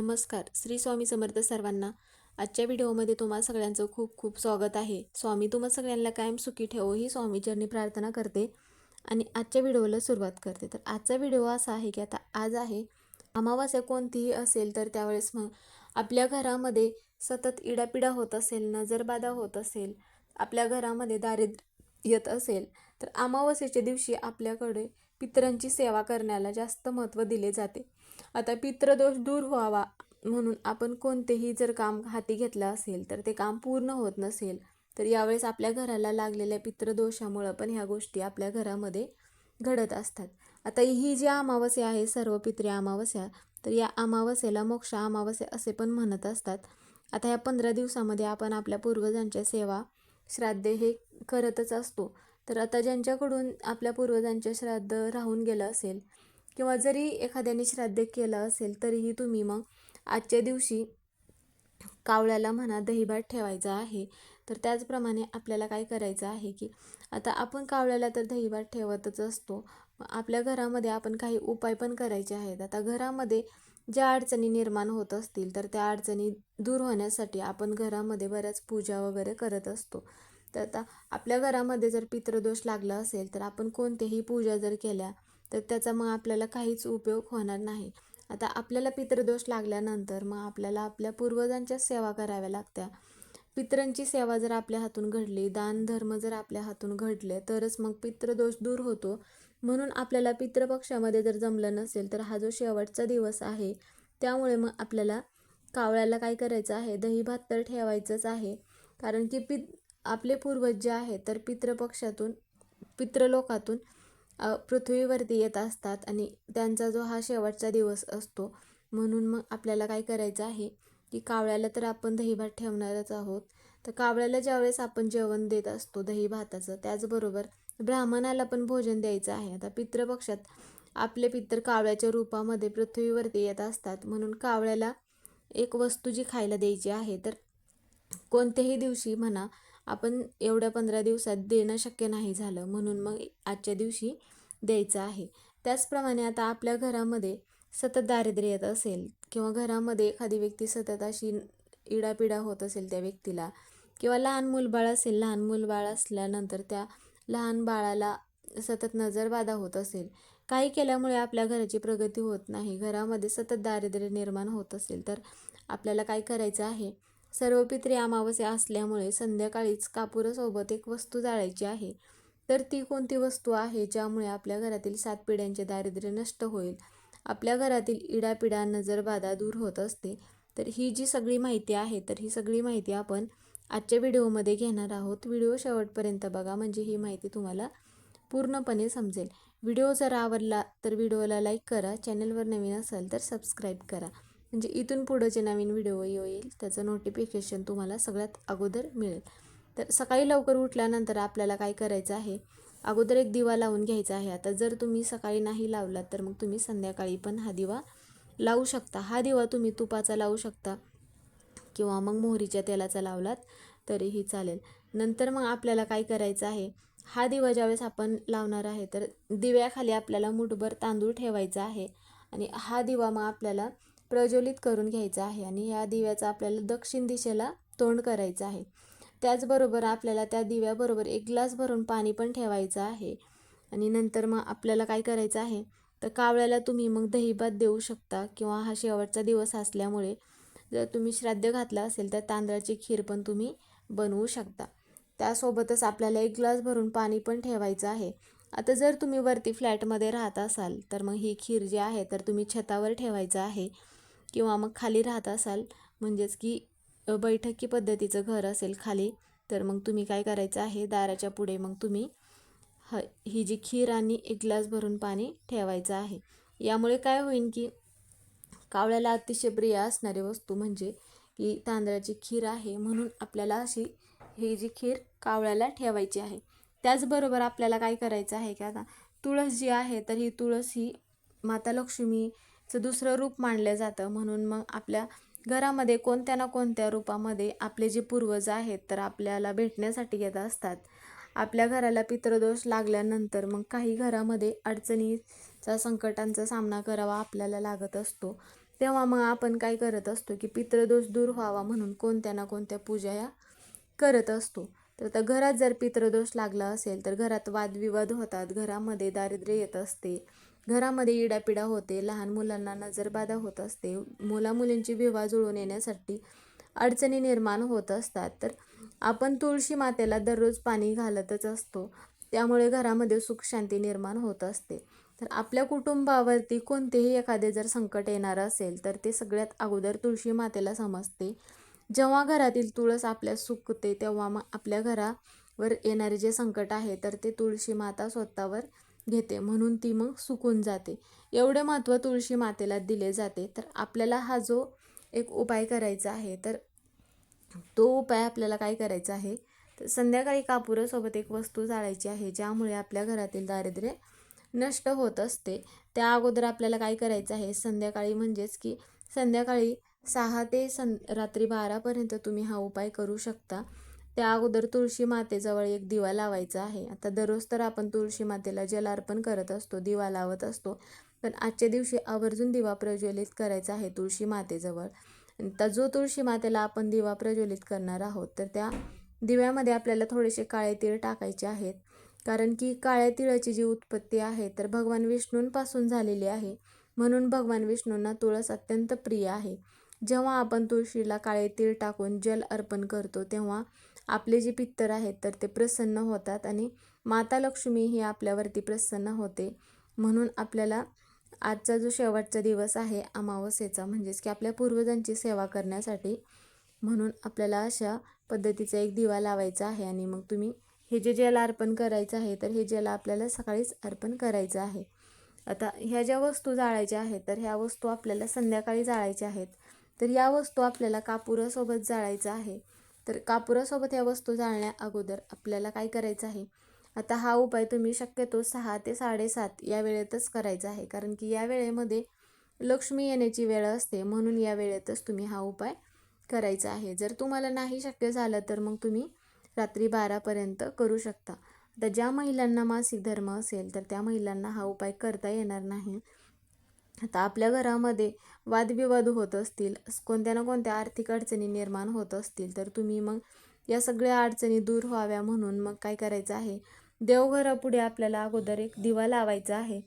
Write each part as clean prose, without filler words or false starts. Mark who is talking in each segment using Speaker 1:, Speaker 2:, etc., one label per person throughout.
Speaker 1: नमस्कार. श्री स्वामी समर्थ सर्वांना. आजच्या व्हिडिओमध्ये तुम्हा सगळ्यांचं खूप खूप स्वागत आहे. स्वामी तुम्हा सगळ्यांना कायम सुखी ठेवो ही स्वामीचरणी प्रार्थना करते आणि आजच्या व्हिडिओला सुरुवात करते. तर आजचा व्हिडिओ असा आहे की आता आज आहे अमावास्या कोणतीही असेल तर त्यावेळेस मग आपल्या घरामध्ये सतत इडापिडा होत असेल, नजरबाधा होत असेल, आपल्या घरामध्ये दारिद्र्य येत असेल तर अमावास्येच्या दिवशी आपल्याकडे पितरांची सेवा करण्याला जास्त महत्त्व दिले जाते. आता पितृदोष दूर व्हावा म्हणून आपण कोणतेही जर काम हाती घेतलं असेल तर ते काम पूर्ण होत नसेल तर यावेळेस आपल्या घराला लागलेल्या पितृदोषामुळं पण ह्या गोष्टी आपल्या घरामध्ये घडत असतात. आता ही जी अमावास्या आहे सर्व पितृ अमावास्या, तर या अमावास्येला मोक्ष अमावास्या असे पण म्हणत असतात. आता ह्या 15 दिवसामध्ये आपण आपल्या पूर्वजांच्या सेवा श्राद्ध हे करतच असतो. तर आता ज्यांच्याकडून आपल्या पूर्वजांचे श्राद्ध राहून गेलं असेल किंवा जरी एखाद्याने श्राद्ध केलं असेल तरीही तुम्ही मग आजच्या दिवशी कावळ्याला म्हणा दहीभात ठेवायचा आहे. तर त्याचप्रमाणे आपल्याला काय करायचं आहे की आता आपण कावळ्याला तर दहीभात ठेवतच असतो, आपल्या घरामध्ये आपण काही उपाय पण करायचे आहेत. आता घरामध्ये ज्या अडचणी निर्माण होत असतील तर त्या अडचणी दूर होण्यासाठी आपण घरामध्ये बऱ्याच पूजा वगैरे करत असतो. तर आता आपल्या घरामध्ये जर पितृदोष लागला असेल तर आपण कोणत्याही पूजा जर केल्या तर त्याचा मग आपल्याला काहीच उपयोग होणार नाही. आता आपल्याला पितृदोष लागल्यानंतर मग आपल्याला आपल्या पूर्वजांच्या सेवा कराव्या लागत्या. पितरांची सेवा जर आपल्या हातून घडली, दान धर्म जर आपल्या हातून घडले तरच मग पितृदोष दूर होतो. म्हणून आपल्याला पितृपक्षामध्ये जर जमलं नसेल तर हा जो शेवटचा दिवस आहे त्यामुळे मग आपल्याला कावळ्याला काय करायचं आहे, दहीभात तर ठेवायचंच आहे. कारण की आपले पूर्वज जे आहेत तर पितृपक्षातून पितृलोकातून पृथ्वीवरती येत असतात आणि त्यांचा जो हा शेवटचा दिवस असतो. म्हणून मग आपल्याला काय करायचं आहे की कावळ्याला तर आपण दहीभात ठेवणारच आहोत. तर कावळ्याला ज्यावेळेस आपण जेवण देत असतो दही भाताचं, त्याचबरोबर ब्राह्मणाला पण भोजन द्यायचं आहे. आता पितृपक्षात आपले पितर कावळ्याच्या रूपामध्ये पृथ्वीवरती येत असतात. म्हणून कावळ्याला एक वस्तू जी खायला द्यायची आहे. तर कोणत्याही दिवशी म्हणा आपण एवढ्या 15 दिवसात देणं शक्य नाही झालं म्हणून मग आजच्या दिवशी द्यायचं आहे. त्याचप्रमाणे आता आपल्या घरामध्ये सतत दारिद्र्य येत असेल किंवा घरामध्ये एखादी व्यक्ती सतत अशी इडापिडा होत असेल त्या व्यक्तीला, किंवा लहान मूलबाळ असेल, लहान मूलबाळ असल्यानंतर त्या लहान बाळाला सतत नजरबाधा होत असेल, काही केल्यामुळे आपल्या घराची प्रगती होत नाही, घरामध्ये सतत दारिद्र्य निर्माण होत असेल तर आपल्याला काय करायचं आहे, सर्व पितृ अमावास्या असल्यामुळे संध्याकाळीच कापुरासोबत एक वस्तू जाळायची आहे. तर ती कोणती वस्तू आहे ज्यामुळे आपल्या घरातील 7 पिढ्यांचे दारिद्र्य नष्ट होईल, आपल्या घरातील इडापिडा नजरबाधा दूर होत असते. तर ही जी सगळी माहिती आहे तर ही सगळी माहिती आपण आजच्या व्हिडिओमध्ये घेणार आहोत. व्हिडिओ शेवटपर्यंत बघा म्हणजे ही माहिती तुम्हाला पूर्णपणे समजेल. व्हिडिओ जर आवडला तर व्हिडिओला लाईक करा, चॅनलवर नवीन असाल तर सबस्क्राईब करा म्हणजे इथून पुढचे नवीन व्हिडिओ येईल त्याचं नोटिफिकेशन तुम्हाला सगळ्यात अगोदर मिळेल. तर सकाळी लवकर उठल्यानंतर आपल्याला काय करायचं आहे, अगोदर एक दिवा लावून घ्यायचा आहे. आता जर तुम्ही सकाळी नाही लावलात तर मग तुम्ही संध्याकाळी पण हा दिवा लावू शकता. हा दिवा तुम्ही तुपाचा लावू शकता किंवा मग मोहरीच्या तेलाचा लावलात तरीही चालेल. नंतर मग आपल्याला काय करायचं आहे, हा दिवा ज्यावेळेस आपण लावणार आहे तर दिव्याखाली आपल्याला मुठभर तांदूळ ठेवायचा आहे आणि हा दिवा मग आपल्याला प्रज्वलित करून घ्यायचा आहे आणि या दिव्याचा आपल्याला दक्षिण दिशेला तोंड करायचं आहे. त्याचबरोबर आपल्याला त्या दिव्याबरोबर एक ग्लास भरून पाणी पण ठेवायचं आहे. आणि नंतर मग आपल्याला काय करायचं आहे, तर कावळ्याला तुम्ही मग दहीभात देऊ शकता किंवा हा शेवटचा दिवस असल्यामुळे जर तुम्ही श्राद्ध घातलं असेल तर तांदळाची खीर पण तुम्ही बनवू शकता. त्यासोबतच आपल्याला एक ग्लास भरून पाणी पण ठेवायचं आहे. आता जर तुम्ही वरती फ्लॅटमध्ये राहत असाल तर मग ही खीर जी आहे तर तुम्ही छतावर ठेवायचं आहे किंवा मग खाली राहत असाल म्हणजेच की बैठकी पद्धतीचं घर असेल खाली तर मग तुम्ही काय करायचं आहे, दाराच्या पुढे मग तुम्ही ही जी खीर आणि एक ग्लास भरून पाणी ठेवायचं आहे. यामुळे काय होईल की कावळ्याला अतिशय प्रिय असणारी वस्तू म्हणजे की तांदळाची खीर आहे म्हणून आपल्याला अशी ही जी खीर कावळ्याला ठेवायची आहे. त्याचबरोबर आपल्याला काय करायचं आहे की आता तुळस जी आहे तर ही तुळस ही माता लक्ष्मीचं दुसरं रूप मानलं जातं. म्हणून मग आपल्या घरामध्ये कोणत्या ना कोणत्या रूपामध्ये आपले जे पूर्वज आहेत तर आपल्याला भेटण्यासाठी येत असतात. आपल्या घराला पितृदोष लागल्यानंतर मग काही घरामध्ये अडचणीचा संकटांचा सामना करावा आपल्याला लागत असतो. तेव्हा मग आपण काय करत असतो की पितृदोष दूर व्हावा म्हणून कोणत्या ना कोणत्या पूजा या करत असतो. तर आता घरात जर पितृदोष लागला असेल तर घरात वादविवाद होतात, घरामध्ये दारिद्र्य येत असते, घरामध्ये इडापिडा होते, लहान मुलांना नजरबाधा होत असते, मुलामुलींची विवाह जुळून येण्यासाठी अडचणी निर्माण होत असतात. तर आपण तुळशी मातेला दररोज पाणी घालतच असतो, त्यामुळे घरामध्ये सुख शांती निर्माण होत असते. तर आपल्या कुटुंबावरती कोणतेही एखादे जर संकट येणार असेल तर ते सगळ्यात अगोदर तुळशी मातेला समजते. जेव्हा घरातील तुळस आपल्यास सुकते तेव्हा मग आपल्या घरावर येणारे जे संकट आहे तर ते तुळशी माता स्वतःवर घेते, म्हणून ती मग सुकून जाते. एवढे महत्त्व तुळशी मातेला दिले जाते. तर आपल्याला हा जो एक उपाय करायचा आहे तर तो उपाय आपल्याला काय करायचा आहे, तर संध्याकाळी कापुरासोबत एक वस्तू जाळायची आहे ज्यामुळे आपल्या घरातील दारिद्र्य नष्ट होत असते. त्या अगोदर आपल्याला काय करायचं आहे, संध्याकाळी म्हणजेच की संध्याकाळी 6 ते रात्री 12पर्यंत तुम्ही हा उपाय करू शकता. त्या अगोदर तुळशी मातेजवळ एक दिवा लावायचा आहे. आता दररोज तर आपण तुळशी मातेला जल अर्पण करत असतो, दिवा लावत असतो, पण आजच्या दिवशी आवर्जून दिवा प्रज्वलित करायचा आहे तुळशी मातेजवळ. तर जो तुळशी मातेला आपण दिवा प्रज्वलित करणार आहोत तर त्या दिव्यामध्ये आपल्याला थोडेसे काळे तीळ टाकायचे आहेत, कारण की काळ्या तिळाची जी उत्पत्ती आहे तर भगवान विष्णूंपासून झालेली आहे, म्हणून भगवान विष्णूंना तुळस अत्यंत प्रिय आहे. जेव्हा आपण तुळशीला काळे तीळ टाकून जल अर्पण करतो तेव्हा आपले जे पितर आहेत तर ते प्रसन्न होतात आणि माता लक्ष्मी ही आपल्यावरती प्रसन्न होते. म्हणून आपल्याला आजचा जो शेवटचा दिवस आहे अमावस्येचा, म्हणजेच की आपल्या पूर्वजांची सेवा करण्यासाठी, म्हणून आपल्याला अशा पद्धतीचा एक दिवा लावायचा आहे. आणि मग तुम्ही हे जे जल अर्पण करायचं आहे तर हे जल आपल्याला सकाळीच अर्पण करायचं आहे. आता ह्या ज्या वस्तू जाळायच्या आहेत तर ह्या वस्तू आपल्याला संध्याकाळी जाळायच्या आहेत. तर या वस्तू आपल्याला कापुरासोबत जाळायचं आहे. तर कापुरासोबत ह्या वस्तू जाळण्या अगोदर आपल्याला काय करायचं आहे, आता हा उपाय तुम्ही शक्यतो 6 ते 7:30 या वेळेतच करायचा आहे, कारण की या वेळेमध्ये लक्ष्मी येण्याची वेळ असते, म्हणून या वेळेतच तुम्ही हा उपाय करायचा आहे. जर तुम्हाला नाही शक्य झालं तर मग तुम्ही रात्री 12पर्यंत करू शकता. आता ज्या महिलांना मासिक धर्म असेल तर त्या महिलांना हा उपाय करता येणार नाही. आता आपल्या घरामध्ये वादविवाद होत असतील, कोणत्या ना कोणत्या आर्थिक अडचणी निर्माण होत असतील, तर तुम्ही मग या सगळ्या अडचणी दूर व्हाव्या म्हणून मग काय करायचं आहे, देवघरापुढे आपल्याला अगोदर एक दिवा लावायचा आहे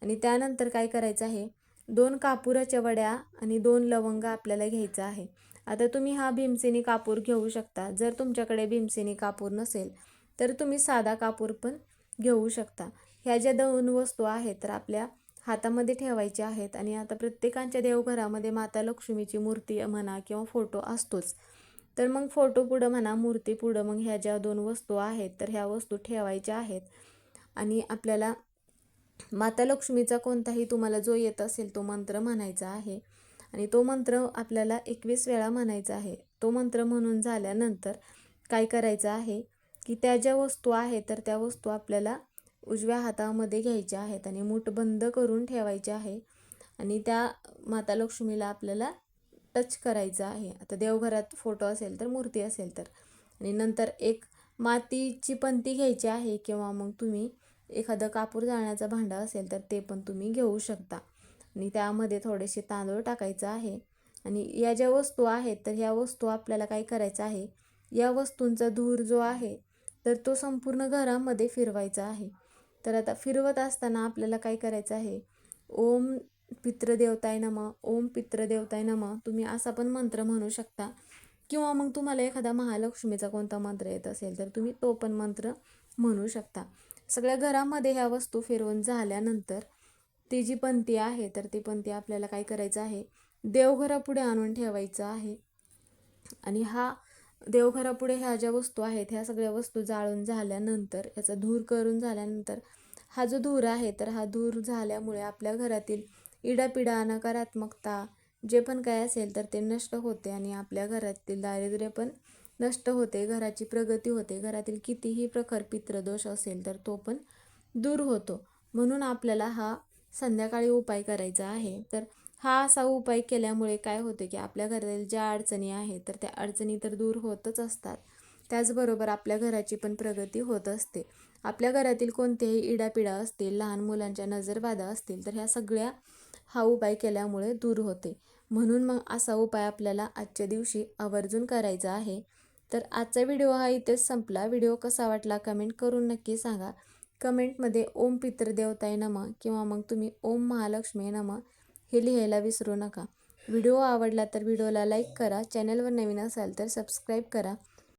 Speaker 1: आणि त्यानंतर काय करायचं आहे, 2 कापुराच्या वड्या आणि 2 लवंगा आपल्याला घ्यायचा आहे. आता तुम्ही हा भीमसेनी कापूर घेऊ शकता. जर तुमच्याकडे भीमसेनी कापूर नसेल तर तुम्ही साधा कापूर पण घेऊ शकता. ह्या ज्या 2 वस्तू आहेत तर आपल्या हातामध्ये ठेवायच्या आहेत. आणि आता प्रत्येकाच्या देवघरामध्ये माता लक्ष्मीची मूर्ती म्हणा किंवा फोटो असतोच, तर मग फोटो पुढं म्हणा, मूर्ती पुढं मग ह्या ज्या 2 वस्तू आहेत तर ह्या वस्तू ठेवायच्या आहेत. आणि आपल्याला माता लक्ष्मीचा कोणताही तुम्हाला जो येत असेल तो मंत्र म्हणायचा आहे आणि तो मंत्र आपल्याला 21 वेळा म्हणायचा आहे. तो मंत्र म्हणून झाल्यानंतर काय करायचं आहे की त्या ज्या वस्तू आहेत तर त्या वस्तू आपल्याला उजव्या हातामध्ये घ्यायच्या आहेत आणि मूठ बंद करून ठेवायचे आहे आणि त्या माता लक्ष्मीला आपल्याला टच करायचं आहे. आता देवघरात फोटो असेल तर, मूर्ती असेल तर, आणि नंतर एक मातीची पंती घ्यायची आहे किंवा मग तुम्ही एखादं कापूर जाळण्याचा भांडा असेल तर ते पण तुम्ही घेऊ शकता आणि त्यामध्ये थोडेसे तांदूळ टाकायचं आहे. आणि या ज्या वस्तू आहेत तर ह्या वस्तू आपल्याला काय करायचं आहे, या वस्तूंचा धूर जो आहे तर तो संपूर्ण घरामध्ये फिरवायचा आहे. तर आता फिरवत असताना आपल्याला काय करायचं आहे, ओम पितृदेवताय नमः, ओम पितृदेवताय नमः, तुम्ही असा पण मंत्र म्हणू शकता किंवा मग तुम्हाला एखादा महालक्ष्मीचा कोणता मंत्र येत असेल तर तुम्ही तो पण मंत्र म्हणू शकता. सगळ्या घरामध्ये ह्या वस्तू फिरवून झाल्यानंतर ती जी पंती आहे तर ती पंती आपल्याला काय करायचं आहे, देवघरापुढे आणून ठेवायचं आहे. आणि हा देवघरापुढे ह्या ज्या वस्तू आहेत ह्या सगळ्या वस्तू जाळून झाल्यानंतर, याचा धूर करून झाल्यानंतर, हा जो धूर आहे तर हा धूर झाल्यामुळे आपल्या घरातील इडापिडा, नकारात्मकता जे पण काय असेल तर ते नष्ट होते आणि आपल्या घरातील दारिद्र्य पण नष्ट होते, घराची प्रगती होते, घरातील कितीही प्रखर पितृदोष असेल तर तो पण दूर होतो. म्हणून आपल्याला हा संध्याकाळी उपाय करायचा आहे. तर हा असा उपाय केल्यामुळे काय होते की आपल्या घरातील ज्या अडचणी आहेत तर त्या अडचणी तर दूर होतच असतात, त्याचबरोबर आपल्या घराची पण प्रगती होत असते. आपल्या घरातील कोणतेही इडापिडा असतील, लहान मुलांच्या नजरबाधा असतील तर ह्या सगळ्या हा उपाय केल्यामुळे दूर होते. म्हणून मग असा उपाय आपल्याला आजच्या दिवशी आवर्जून करायचा आहे. तर आजचा व्हिडिओ हा इथेच संपला. व्हिडिओ कसा वाटला कमेंट करून नक्की सांगा. कमेंटमध्ये ओम पितृदेवताय नमः किंवा मग तुम्ही ओम महालक्ष्मी नमः हे लिहायला विसरू नका. व्हिडिओ आवडला तर व्हिडिओला लाईक करा. चॅनलवर नवीन असाल तर सबस्क्राईब करा